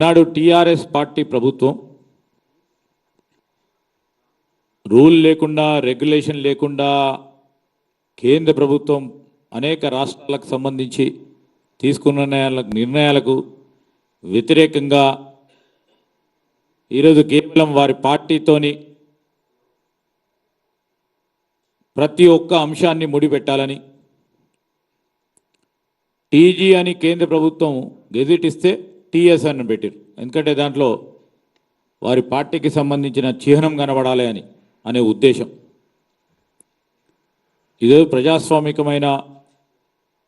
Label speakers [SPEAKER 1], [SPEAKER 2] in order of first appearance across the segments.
[SPEAKER 1] నాడు TRS party ప్రభుత్వం rule లేకుండా రెగ్యులేషన్ లేకుండా కేంద్ర ప్రభుత్వం అనేక రాష్ట్రాలకు సంబంధించి తీసుకున్న నిర్ణయాలకు వ్యతిరేకంగా ఈరోజు కేవలం వారి పార్టీతోని ప్రతి ఒక్క అంశాన్ని ముడిపెట్టాలని టీజీ అని కేంద్ర ప్రభుత్వం గెజిట్ ఇస్తే టీఎస్ అని పెట్టారు. ఎందుకంటే దాంట్లో వారి పార్టీకి సంబంధించిన చిహ్నం కనబడాలి అని అనే ఉద్దేశం. ఇదే ప్రజాస్వామికమైన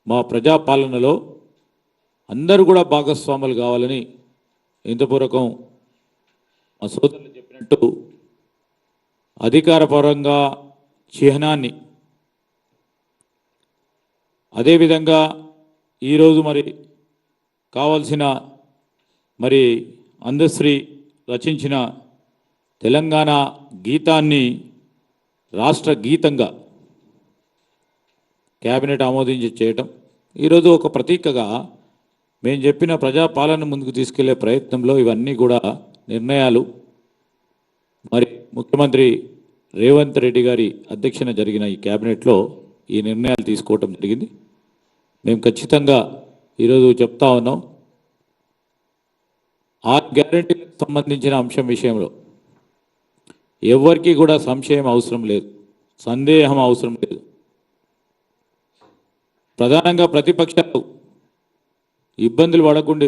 [SPEAKER 1] మా ప్రజాపాలనలో అందరూ కూడా భాగస్వాములు కావాలని ఇంతపూర్వకం మా సోదరులు చెప్పినట్టు అధికారపరంగా చిహ్నాన్ని అదేవిధంగా ఈరోజు మరి కావాల్సిన మరి అందశ్రీ రచించిన తెలంగాణ గీతాన్ని రాష్ట్ర గీతంగా క్యాబినెట్ ఆమోదించి చేయటం ఈరోజు ఒక ప్రతీకగా మేము చెప్పిన ప్రజాపాలన ముందుకు తీసుకెళ్లే ప్రయత్నంలో ఇవన్నీ కూడా నిర్ణయాలు మరి ముఖ్యమంత్రి రేవంత్ రెడ్డి గారి అధ్యక్షన జరిగిన ఈ క్యాబినెట్లో ఈ నిర్ణయాలు తీసుకోవటం జరిగింది. మేము ఖచ్చితంగా ఈరోజు చెప్తా ఉన్నాం, ఆ గ్యారెంటీలకు సంబంధించిన అంశం విషయంలో ఎవరికి కూడా సంశయం అవసరం లేదు, సందేహం అవసరం లేదు. ప్రధానంగా ప్రతిపక్షాలు ఇబ్బందులు పడకుండా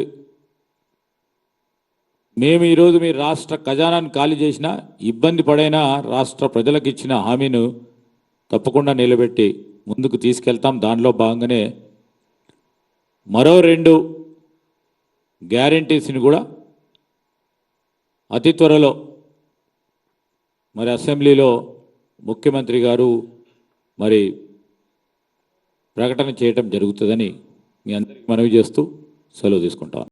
[SPEAKER 1] మేము ఈరోజు మీ రాష్ట్ర ఖజానాను ఖాళీ చేసినా ఇబ్బంది పడైనా రాష్ట్ర ప్రజలకు ఇచ్చిన హామీను తప్పకుండా నిలబెట్టి ముందుకు తీసుకెళ్తాం. దానిలో భాగంగానే మరో 2 గ్యారెంటీస్ని కూడా అతి త్వరలో మరి అసెంబ్లీలో ముఖ్యమంత్రి గారు మరి ప్రకటన చేయటం జరుగుతుందని మీ అందరికీ మనవి చేస్తూ సెలవు తీసుకుంటాం.